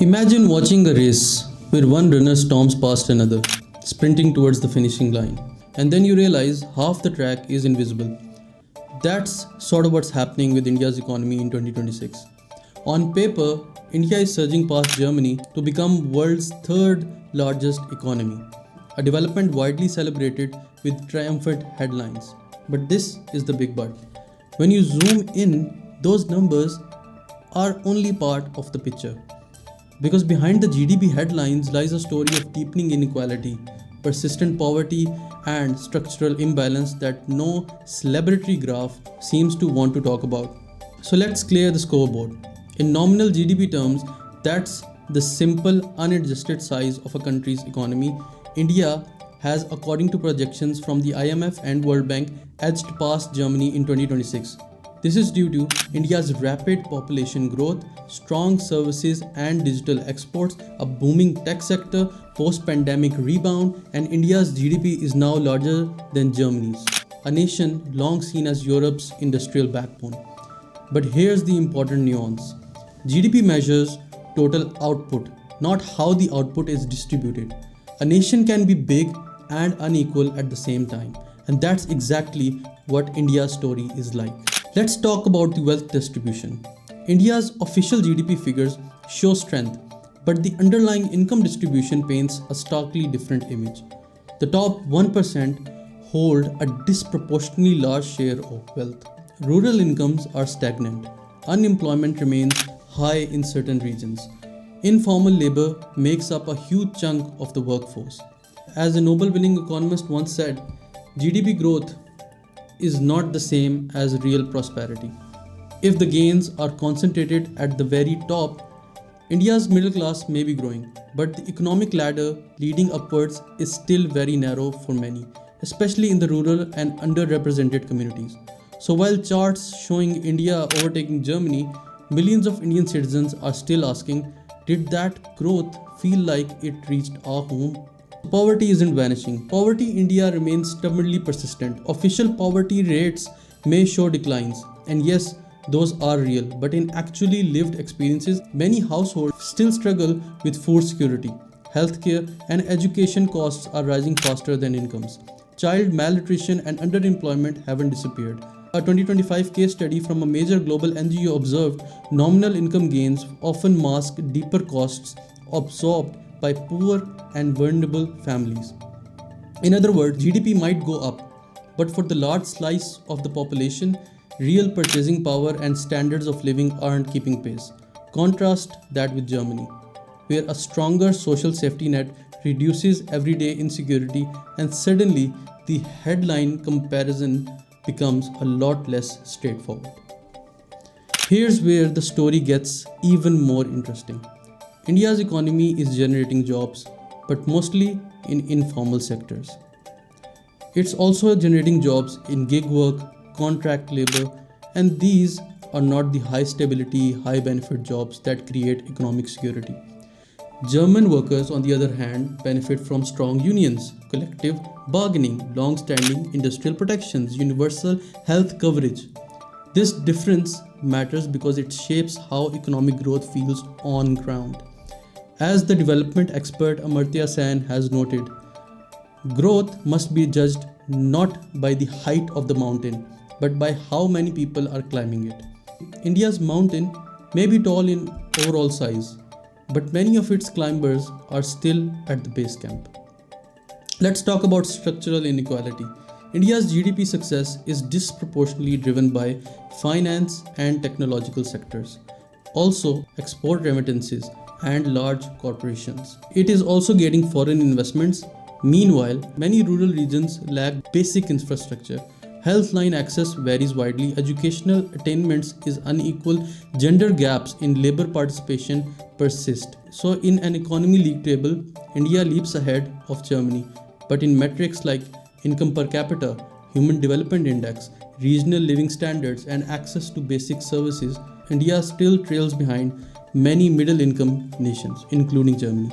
Imagine watching a race where one runner storms past another, sprinting towards the finishing line, and then you realize half the track is invisible. That's sort of what's happening with India's economy in 2026. On paper, India is surging past Germany to become world's third largest economy, a development widely celebrated with triumphant headlines. But this is the big but. When you zoom in, those numbers are only part of the picture. Because behind the GDP headlines lies a story of deepening inequality, persistent poverty, and structural imbalance that no celebratory graph seems to want to talk about. So let's clear the scoreboard. In nominal GDP terms, that's the simple unadjusted size of a country's economy. India has, according to projections from the IMF and World Bank, edged past Germany in 2026. This is due to India's rapid population growth, strong services and digital exports, a booming tech sector, post-pandemic rebound, and India's GDP is now larger than Germany's, a nation long seen as Europe's industrial backbone. But here's the important nuance. GDP measures total output, not how the output is distributed. A nation can be big and unequal at the same time, and that's exactly what India's story is like. Let's talk about the wealth distribution. India's official GDP figures show strength, but the underlying income distribution paints a starkly different image. The top 1% hold a disproportionately large share of wealth. Rural incomes are stagnant. Unemployment remains high in certain regions. Informal labor makes up a huge chunk of the workforce. As a Nobel-winning economist once said, GDP growth is not the same as real prosperity. If the gains are concentrated at the very top, India's middle class may be growing, but the economic ladder leading upwards is still very narrow for many, especially in the rural and underrepresented communities. So while charts showing India overtaking Germany, millions of Indian citizens are still asking, did that growth feel like it reached our home? Poverty isn't vanishing. Poverty in India remains stubbornly persistent. Official poverty rates may show declines, and yes, those are real, but in actually lived experiences, many households still struggle with food security. Healthcare and education costs are rising faster than incomes. Child malnutrition and underemployment haven't disappeared. A 2025 case study from a major global NGO observed nominal income gains often mask deeper costs absorbed by poor and vulnerable families. In other words, GDP might go up, but for the large slice of the population, real purchasing power and standards of living aren't keeping pace. Contrast that with Germany, where a stronger social safety net reduces everyday insecurity, and suddenly the headline comparison becomes a lot less straightforward. Here's where the story gets even more interesting. India's economy is generating jobs, but mostly in informal sectors. It's also generating jobs in gig work, contract labor, and these are not the high stability, high benefit jobs that create economic security. German workers, on the other hand, benefit from strong unions, collective bargaining, long standing industrial protections, universal health coverage. This difference matters because it shapes how economic growth feels on ground. As the development expert Amartya Sen has noted, growth must be judged not by the height of the mountain, but by how many people are climbing it. India's mountain may be tall in overall size, but many of its climbers are still at the base camp. Let's talk about structural inequality. India's GDP success is disproportionately driven by finance and technological sectors, also export remittances and large corporations. It is also getting foreign investments. Meanwhile, many rural regions lack basic infrastructure. Health line access varies widely, educational attainments is unequal, gender gaps in labor participation persist. So in an economy league table, India leaps ahead of Germany, but in metrics like income per capita, human development index, regional living standards and access to basic services, India still trails behind many middle income nations, including Germany.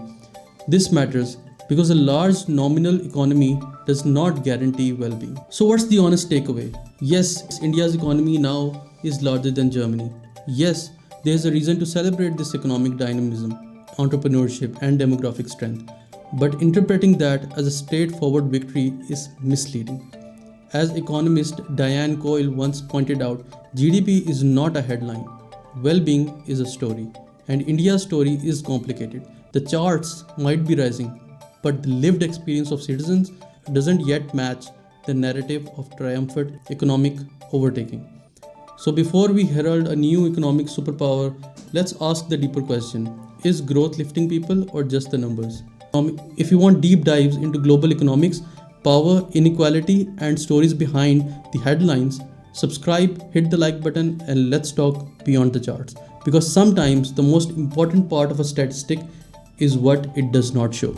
This matters because a large nominal economy does not guarantee well-being. So what's the honest takeaway? Yes, India's economy now is larger than Germany. Yes, there's a reason to celebrate this economic dynamism. entrepreneurship, and demographic strength. But interpreting that as a straightforward victory is misleading. As economist Diane Coyle once pointed out, GDP is not a headline, well being is a story, and India's story is complicated. The charts might be rising, but the lived experience of citizens doesn't yet match the narrative of triumphant economic overtaking. So, before we herald a new economic superpower, let's ask the deeper question: is growth lifting people or just the numbers? If you want deep dives into global economics, power, inequality, and stories behind the headlines, subscribe, hit the like button, and let's talk beyond the charts. Because sometimes the most important part of a statistic is what it does not show.